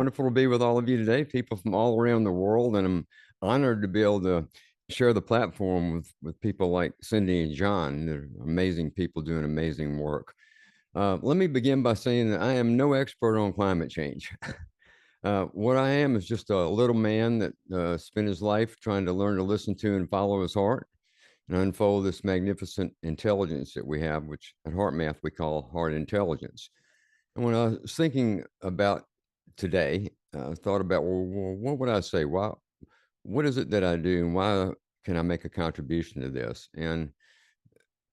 wonderful to be with all of you today, people from all around the world, and I'm honored to be able to share the platform with people like Cindy and John. They're amazing people doing amazing work. Let me begin by saying that I am no expert on climate change. What I am is just a little man that spent his life trying to learn to listen to and follow his heart and unfold this magnificent intelligence that we have, which at HeartMath we call heart intelligence. And when I was thinking about today, I thought about, well, what would I say? What is it that I do, and why can I make a contribution to this? And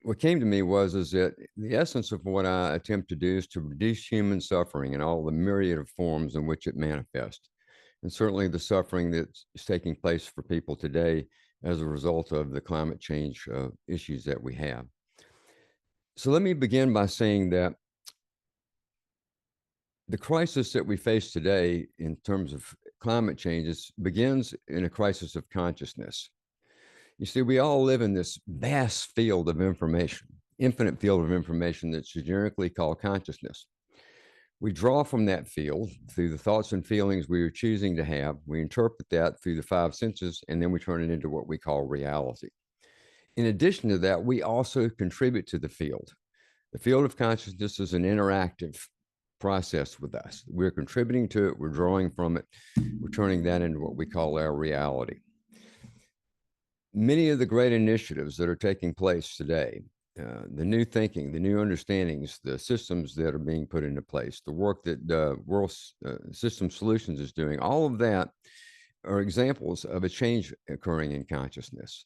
what came to me is that the essence of what I attempt to do is to reduce human suffering in all the myriad of forms in which it manifests, and certainly the suffering that's taking place for people today as a result of the climate change issues that we have. So let me begin by saying that the crisis that we face today in terms of climate changes begins in a crisis of consciousness. You see, we all live in this vast field of information, infinite field of information that's generically called consciousness. We draw from that field through the thoughts and feelings we are choosing to have. We interpret that through the five senses, and then we turn it into what we call reality. In addition to that, we also contribute to the field. The field of consciousness is an interactive process with us. We're contributing to it, we're drawing from it, we're turning that into what we call our reality. Many of the great initiatives that are taking place today, the new thinking, the new understandings, the systems that are being put into place, the work that World System Solutions is doing, all of that are examples of a change occurring in consciousness.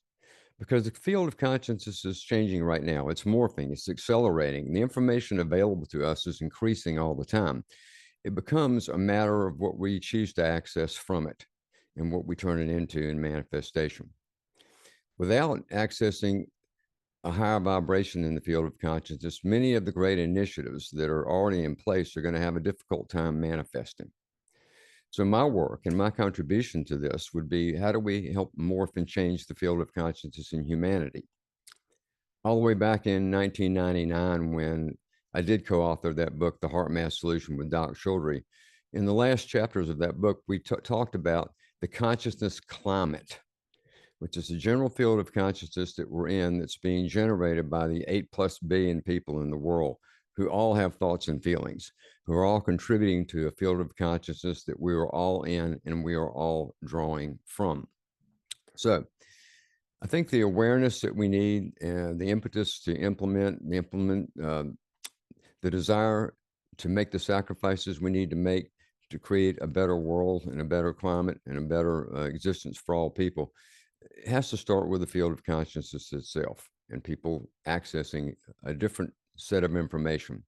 Because the field of consciousness is changing right now. It's morphing, it's accelerating. The information available to us is increasing all the time. It becomes a matter of what we choose to access from it and what we turn it into in manifestation. Without accessing a higher vibration in the field of consciousness, many of the great initiatives that are already in place are going to have a difficult time manifesting. So my work and my contribution to this would be, how do we help morph and change the field of consciousness in humanity? All the way back in 1999, when I did co-author that book, The HeartMath Solution with Doc Schuldry, in the last chapters of that book, we talked about the consciousness climate, which is the general field of consciousness that we're in that's being generated by the 8+ billion people in the world who all have thoughts and feelings, who are all contributing to a field of consciousness that we are all in and we are all drawing from. So I think the awareness that we need and the impetus to implement, the desire to make the sacrifices we need to make to create a better world and a better climate and a better existence for all people, it has to start with the field of consciousness itself and people accessing a different set of information,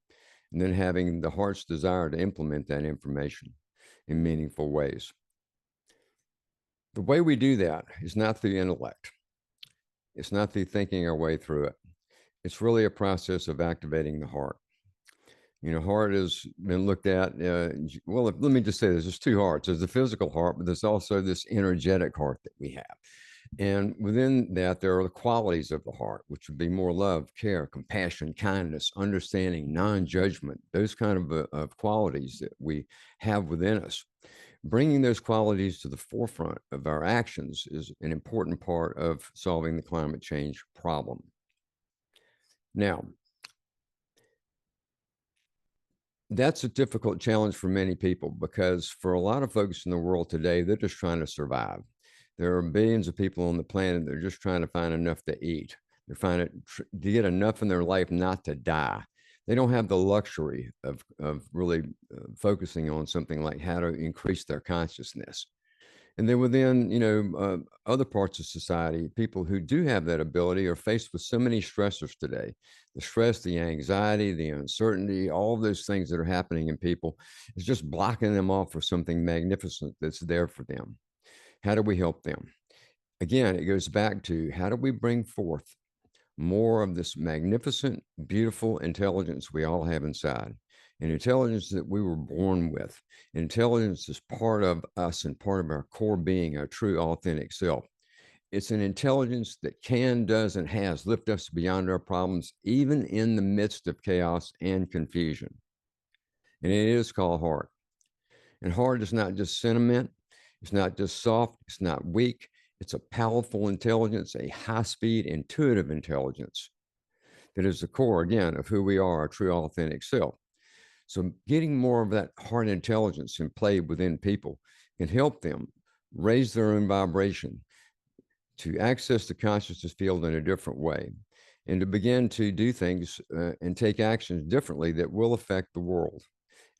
and then having the heart's desire to implement that information in meaningful ways. The way we do that is not through intellect. It's not through thinking our way through it. It's really a process of activating the heart. You know, heart has been looked at, well, let me just say there's two hearts. There's the physical heart, but there's also this energetic heart that we have. And within that, there are the qualities of the heart, which would be more love, care, compassion, kindness, understanding, non-judgment, those kind of qualities that we have within us. Bringing those qualities to the forefront of our actions is an important part of solving the climate change problem. Now, that's a difficult challenge for many people because for a lot of folks in the world today, they're just trying to survive. There are billions of people on the planet that are just trying to find enough to eat. They're trying to get enough in their life not to die. They don't have the luxury of really focusing on something like how to increase their consciousness. And then within, other parts of society, people who do have that ability are faced with so many stressors today. The stress, the anxiety, the uncertainty, all of those things that are happening in people is just blocking them off for something magnificent that's there for them. How do we help them? Again, it goes back to, how do we bring forth more of this magnificent, beautiful intelligence we all have inside? An intelligence that we were born with. Intelligence is part of us and part of our core being, our true authentic self. It's an intelligence that can, does, and has lifted us beyond our problems, even in the midst of chaos and confusion. And it is called heart. And heart is not just sentiment, it's not just soft, it's not weak. It's a powerful intelligence, a high speed, intuitive intelligence that is the core, again, of who we are, our true, authentic self. So, getting more of that heart intelligence in play within people can help them raise their own vibration, to access the consciousness field in a different way, and to begin to do things and take actions differently that will affect the world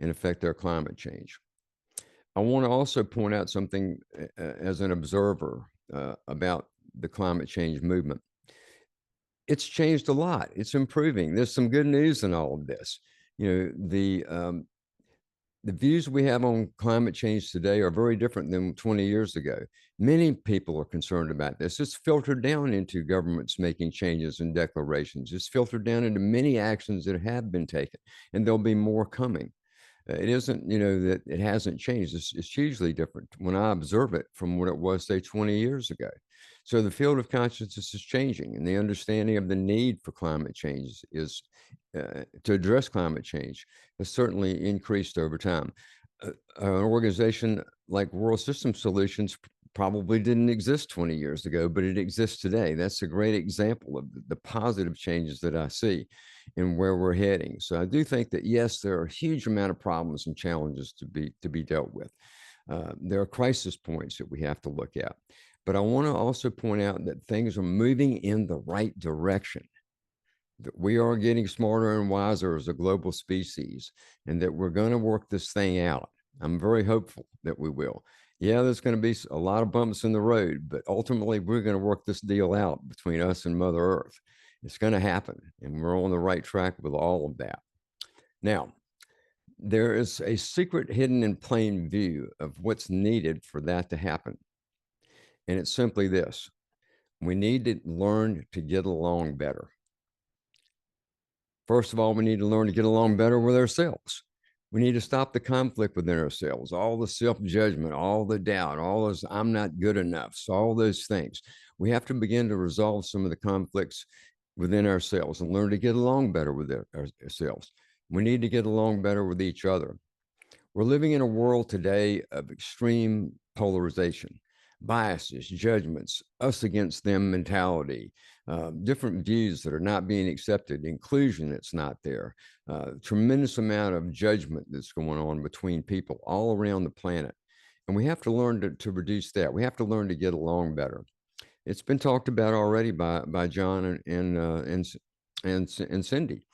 and affect our climate change. I want to also point out something as an observer about the climate change movement. It's changed a lot. It's improving. There's some good news in all of this. You know, the views we have on climate change today are very different than 20 years ago. Many people are concerned about this. It's filtered down into governments making changes and declarations. It's filtered down into many actions that have been taken, and there'll be more coming. It isn't, that it hasn't changed. It's hugely different when I observe it from what it was, say, 20 years ago. So the field of consciousness is changing, and the understanding of the need for climate change is to address climate change has certainly increased over time. An organization like World System Solutions probably didn't exist 20 years ago, but it exists today. That's a great example of the positive changes that I see and where we're heading. So I do think that, yes, there are a huge amount of problems and challenges to be dealt with. There are crisis points that we have to look at. But I want to also point out that things are moving in the right direction, that we are getting smarter and wiser as a global species, and that we're going to work this thing out. I'm very hopeful that we will. Yeah, there's going to be a lot of bumps in the road, but ultimately we're going to work this deal out between us and Mother Earth. It's going to happen, and we're on the right track with all of that. Now, there is a secret hidden in plain view of what's needed for that to happen. And it's simply this: we need to learn to get along better. First of all, we need to learn to get along better with ourselves. We need to stop the conflict within ourselves, all the self-judgment, all the doubt, all those I'm not good enough, so all those things. We have to begin to resolve some of the conflicts within ourselves and learn to get along better with ourselves. We need to get along better with each other. We're living in a world today of extreme polarization, biases, judgments, us against them mentality, different views that are not being accepted, inclusion that's not there, tremendous amount of judgment that's going on between people all around the planet. And we have to learn to reduce that. We have to learn to get along better. It's been talked about already by John and Cindy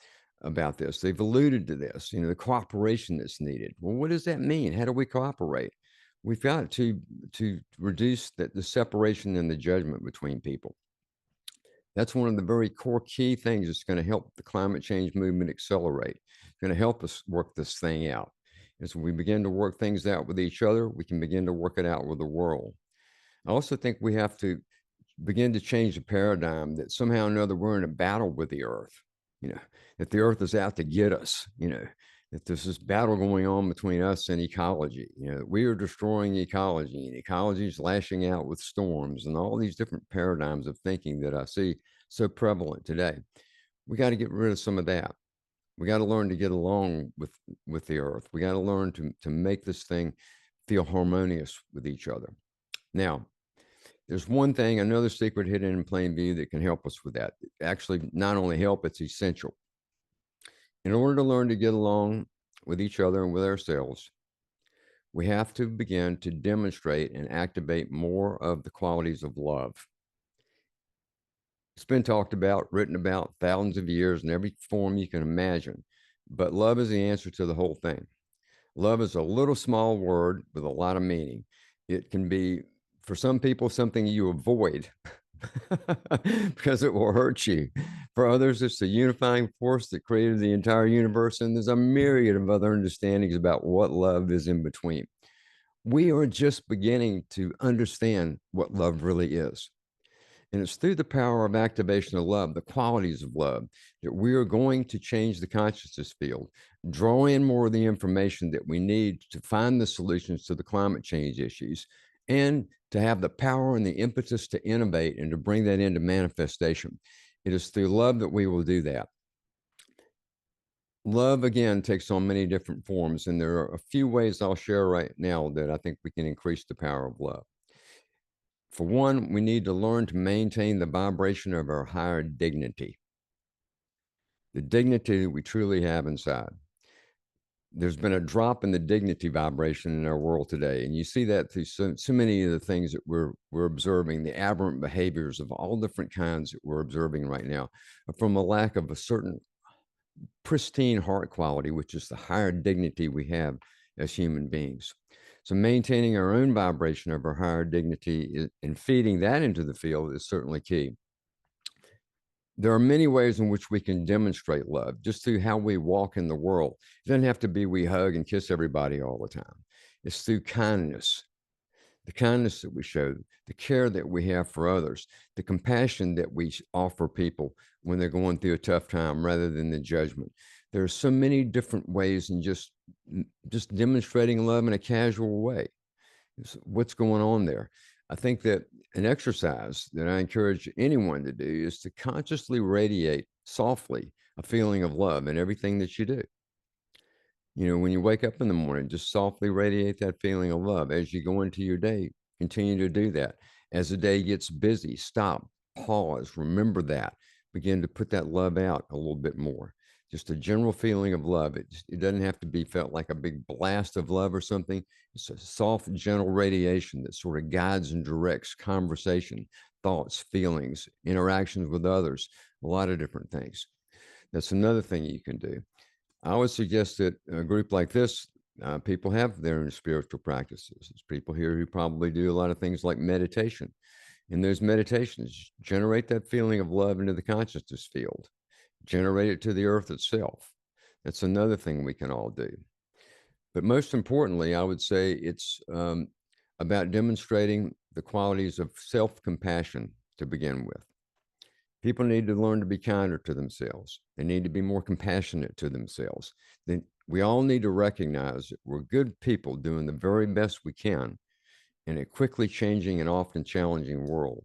about this. They've alluded to this, the cooperation that's needed. Well, what does that mean? How do we cooperate? We've got to reduce the separation and the judgment between people. That's one of the very core key things that's going to help the climate change movement accelerate. It's going to help us work this thing out. As we begin to work things out with each other, we can begin to work it out with the world. I also think we have to begin to change the paradigm that somehow or another we're in a battle with the earth, that the earth is out to get us, that there's this battle going on between us and ecology. We are destroying ecology, and ecology is lashing out with storms and all these different paradigms of thinking that I see so prevalent today. We got to get rid of some of that. We got to learn to get along with the earth. We got to learn to make this thing feel harmonious with each other. Now, there's one thing, another secret hidden in plain view that can help us with that. Actually, not only help, it's essential. In order to learn to get along with each other and with ourselves, we have to begin to demonstrate and activate more of the qualities of love. It's been talked about, written about thousands of years in every form you can imagine, but love is the answer to the whole thing. Love is a little small word with a lot of meaning. It can be, for some people, something you avoid because it will hurt you. For others, it's the unifying force that created the entire universe, and there's a myriad of other understandings about what love is in between. We are just beginning to understand what love really is. And it's through the power of activation of love, the qualities of love, that we are going to change the consciousness field, draw in more of the information that we need to find the solutions to the climate change issues, and to have the power and the impetus to innovate and to bring that into manifestation. It is through love that we will do that. Love, again, takes on many different forms, and there are a few ways I'll share right now that I think we can increase the power of love. For one, we need to learn to maintain the vibration of our higher dignity, the dignity that we truly have inside. There's been a drop in the dignity vibration in our world today, and you see that through so many of the things that we're observing, the aberrant behaviors of all different kinds that we're observing right now, from a lack of a certain pristine heart quality, which is the higher dignity we have as human beings. So maintaining our own vibration of our higher dignity and feeding that into the field is certainly key. There are many ways in which we can demonstrate love, just through how we walk in the world. It doesn't have to be we hug and kiss everybody all the time. It's through kindness, the kindness that we show, the care that we have for others, the compassion that we offer people when they're going through a tough time, rather than the judgment. There are so many different ways in just demonstrating love in a casual way. What's going on there? I think that an exercise that I encourage anyone to do is to consciously radiate softly a feeling of love in everything that you do. You know, when you wake up in the morning, just softly radiate that feeling of love. As you go into your day, continue to do that. As the day gets busy, stop, pause, remember that. Begin to put that love out a little bit more. Just a general feeling of love. It doesn't have to be felt like a big blast of love or something. It's a soft, gentle radiation that sort of guides and directs conversation, thoughts, feelings, interactions with others, a lot of different things. That's another thing you can do. I would suggest that a group like this, people have their own spiritual practices. There's people here who probably do a lot of things like meditation. And those meditations generate that feeling of love into the consciousness field, generate it to the earth itself. That's another thing we can all do. But most importantly, I would say it's about demonstrating the qualities of self compassion to begin with. People need to learn to be kinder to themselves. They need to be more compassionate to themselves. Then we all need to recognize that we're good people doing the very best we can in a quickly changing and often challenging world.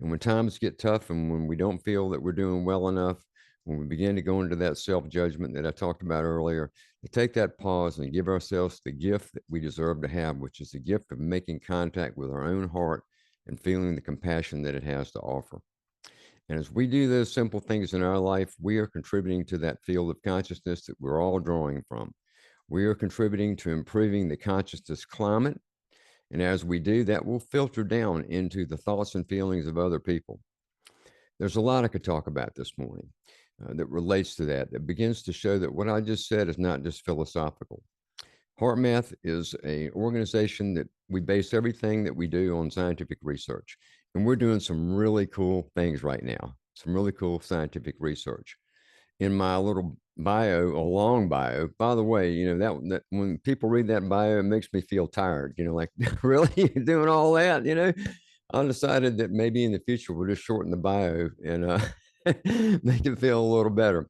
And when times get tough and when we don't feel that we're doing well enough, when we begin to go into that self-judgment that I talked about earlier, to take that pause and give ourselves the gift that we deserve to have, which is the gift of making contact with our own heart and feeling the compassion that it has to offer. And as we do those simple things in our life, we are contributing to that field of consciousness that we're all drawing from. We are contributing to improving the consciousness climate. And as we do, that will filter down into the thoughts and feelings of other people. There's a lot I could talk about this morning that relates to that, that begins to show that what I just said is not just philosophical. HeartMath is an organization that we base everything that we do on scientific research. And we're doing some really cool things right now, some really cool scientific research. In my little bio, a long bio, by the way, you know, that when people read that bio, it makes me feel tired, you know, like, really, you're doing all that, you know? I decided that maybe in the future we'll just shorten the bio and make it feel a little better.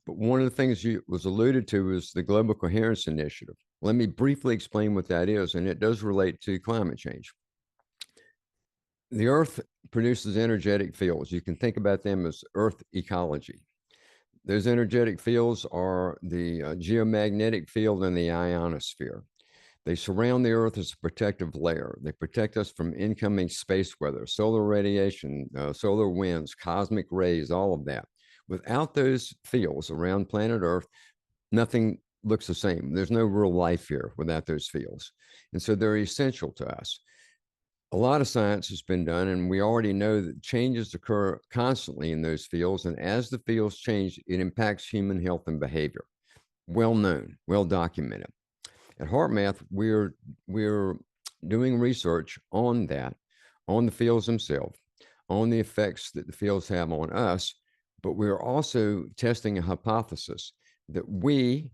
But one of the things you was alluded to is the Global Coherence Initiative. Let me briefly explain what that is, and it does relate to climate change. The Earth produces energetic fields. You can think about them as Earth ecology. Those energetic fields are the geomagnetic field and the ionosphere. They surround the Earth as a protective layer. They protect us from incoming space weather, solar radiation, solar winds, cosmic rays, all of that. Without those fields around planet Earth, nothing looks the same. There's no real life here without those fields. And so they're essential to us. A lot of science has been done, and we already know that changes occur constantly in those fields. And as the fields change, it impacts human health and behavior. Well known, well documented. At HeartMath, we're doing research on that, on the fields themselves, on the effects that the fields have on us, but we're also testing a hypothesis that we,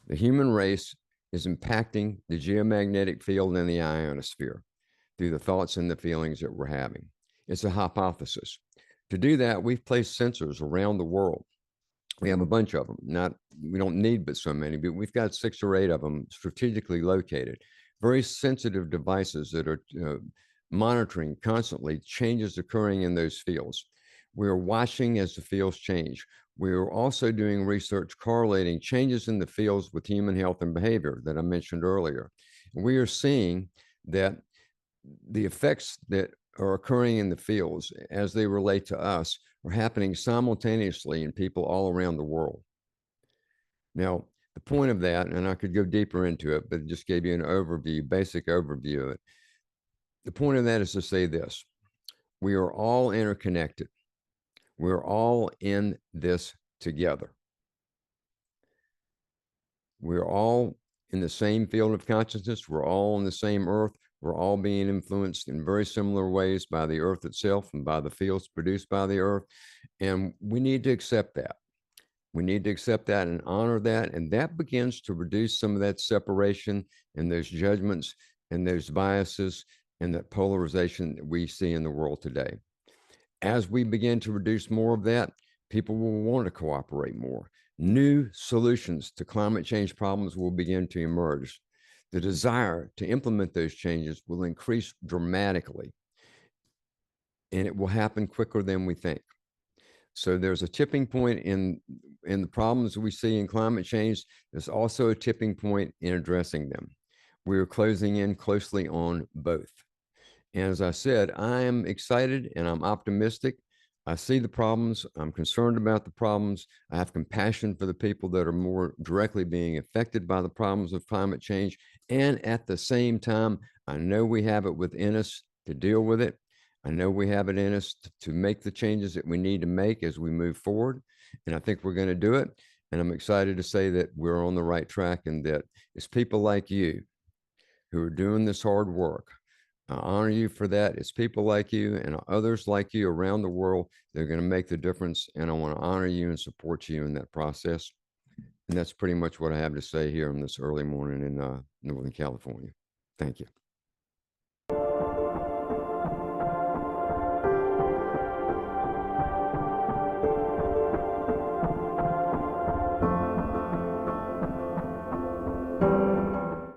the human race, is impacting the geomagnetic field and the ionosphere through the thoughts and the feelings that we're having. It's a hypothesis. To do that, we've placed sensors around the world. We have a bunch of them. We don't need but so many, but we've got 6 or 8 of them strategically located. Very sensitive devices that are monitoring constantly changes occurring in those fields. We are watching as the fields change. We are also doing research correlating changes in the fields with human health and behavior that I mentioned earlier. We are seeing that the effects that are occurring in the fields as they relate to us are happening simultaneously in people all around the world. Now, the point of that, and I could go deeper into it, but it just gave you an overview, basic overview of it. The point of that is to say this: we are all interconnected. We're all in this together. We're all in the same field of consciousness. We're all on the same earth. We're all being influenced in very similar ways by the earth itself and by the fields produced by the earth. And we need to accept that. We need to accept that and honor that. And that begins to reduce some of that separation and those judgments and those biases and that polarization that we see in the world today. As we begin to reduce more of that, people will want to cooperate more. New solutions to climate change problems will begin to emerge. The desire to implement those changes will increase dramatically, and it will happen quicker than we think. So there's a tipping point in the problems we see in climate change. There's also a tipping point in addressing them. We are closing in closely on both. And as I said, I am excited and I'm optimistic. I see the problems. I'm concerned about the problems. I have compassion for the people that are more directly being affected by the problems of climate change. And at the same time, I know we have it within us to deal with it. I know we have it in us to make the changes that we need to make as we move forward. And I think we're going to do it. And I'm excited to say that we're on the right track and that it's people like you who are doing this hard work. I honor you for that. It's people like you and others like you around the world that are going to make the difference. And I want to honor you and support you in that process. And that's pretty much what I have to say here on this early morning in Northern California. Thank you.